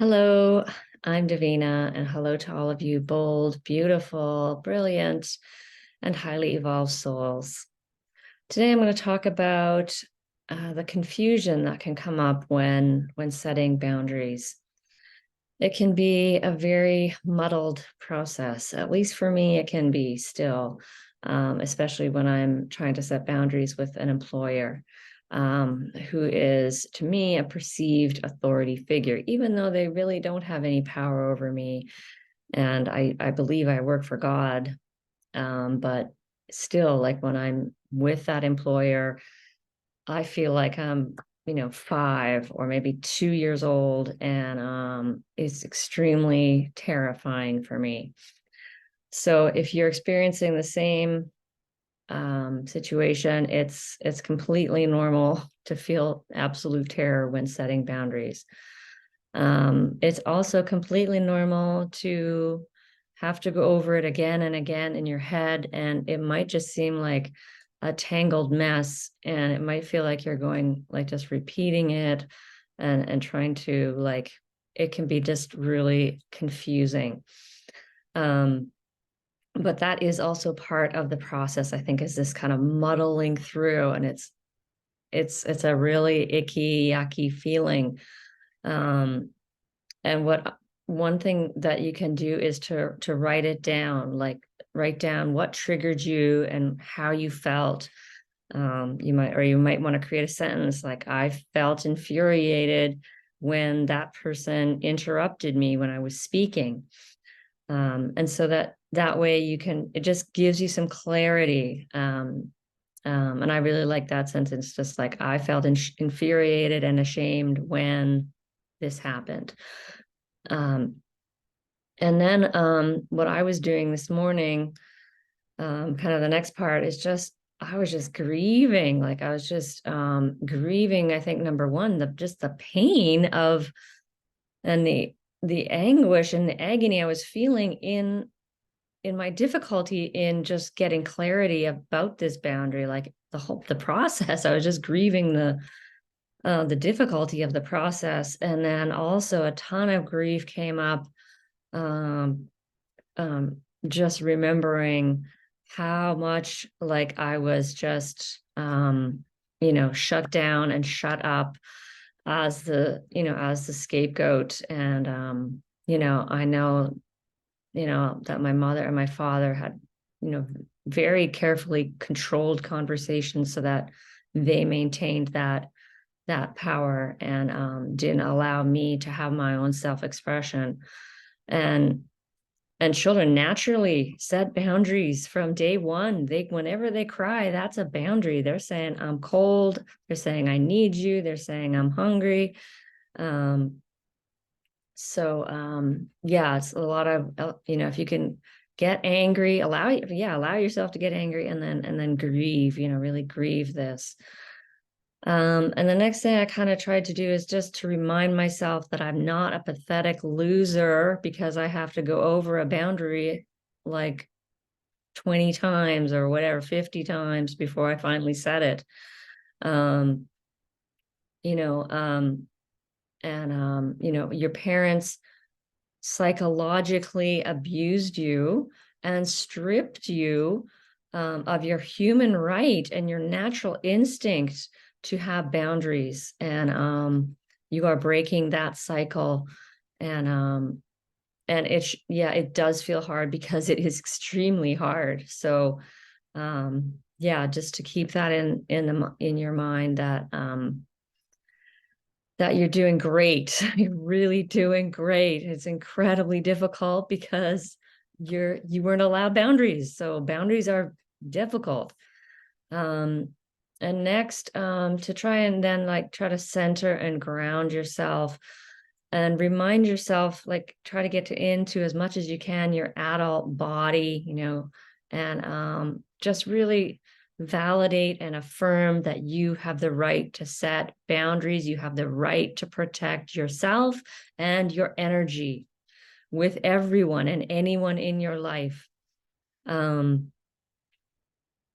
Hello, I'm Davina, and hello to all of you bold, beautiful, brilliant, and highly evolved souls. Today, I'm going to talk about the confusion that can come up when setting boundaries. It can be a very muddled process. At least for me, it can be still, especially when I'm trying to set boundaries with an employer who is, to me, a perceived authority figure, even though they really don't have any power over me. And I believe I work for God. But still, like when I'm with that employer, I feel like I'm, 5 or maybe 2 years old, and it's extremely terrifying for me. So if you're experiencing the same situation, it's completely normal to feel absolute terror when setting boundaries. It's also completely normal to have to go over it again and again in your head, and it might just seem like a tangled mess, and it might feel like you're going like just repeating it and trying to like it can be just really confusing. Um, but that is also part of the process, I think, is this kind of muddling through, and it's a really icky, yucky feeling. Um, and what one thing that you can do is to write it down, like write down what triggered you and how you felt. You might want to create a sentence like, I felt infuriated when that person interrupted me when I was speaking. And so that way it just gives you some clarity. And I really like that sentence, just like, I felt infuriated and ashamed when this happened. Um, and then what I was doing this morning, kind of the next part is just, I was just grieving. Like I was just grieving, I think, number one, just the pain of, and the anguish and the agony I was feeling in my difficulty in just getting clarity about this boundary, like the process. I was just grieving the difficulty of the process. And then also a ton of grief came up, um, um, just remembering how much like I was just, shut down and shut up as the scapegoat. And, I know, that my mother and my father had, very carefully controlled conversations so that they maintained that power and didn't allow me to have my own self-expression. And children naturally set boundaries from day one. Whenever they cry, that's a boundary. They're saying, I'm cold. They're saying, I need you. They're saying, I'm hungry. Yeah, it's a lot of, if you can get angry, allow yourself to get angry, and then grieve, really grieve this. And the next thing I kind of tried to do is just to remind myself that I'm not a pathetic loser because I have to go over a boundary like 20 times or whatever, 50 times before I finally set it. Um, you know, um, your parents psychologically abused you and stripped you of your human right and your natural instinct to have boundaries. And you are breaking that cycle. And it does feel hard because it is extremely hard. So just to keep that in your mind, that you're doing great. You're really doing great. It's incredibly difficult because you weren't allowed boundaries. So boundaries are difficult. And next, to try and then try to center and ground yourself and remind yourself, like try to get into as much as you can your adult body, and just really validate and affirm that you have the right to set boundaries. You have the right to protect yourself and your energy with everyone and anyone in your life.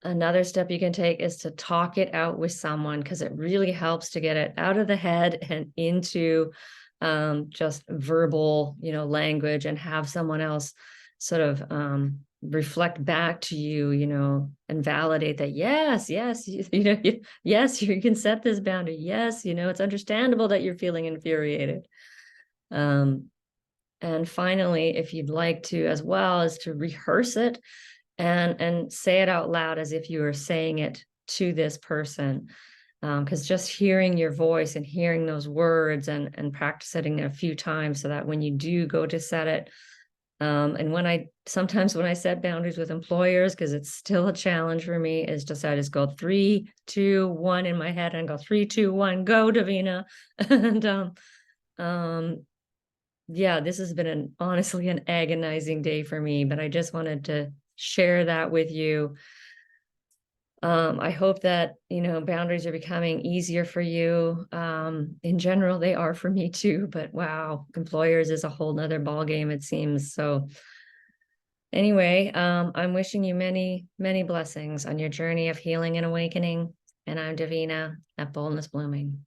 Another step you can take is to talk it out with someone, because it really helps to get it out of the head and into just verbal, language, and have someone else sort of reflect back to you, and validate that, yes, yes, you can set this boundary. Yes, it's understandable that you're feeling infuriated. And finally, if you'd like to as well, is to rehearse it and say it out loud as if you were saying it to this person. Because just hearing your voice and hearing those words and practicing it a few times, so that when you do go to set it, and sometimes when I set boundaries with employers, because it's still a challenge for me, is I just go 3, 2, 1 in my head and go 3, 2, 1, go, Davina. And yeah, this has been honestly an agonizing day for me, but I just wanted to share that with you. I hope that, boundaries are becoming easier for you. In general, they are for me too, but wow, employers is a whole nother ballgame, it seems. So anyway, I'm wishing you many, many blessings on your journey of healing and awakening. And I'm Davina at Boldness Blooming.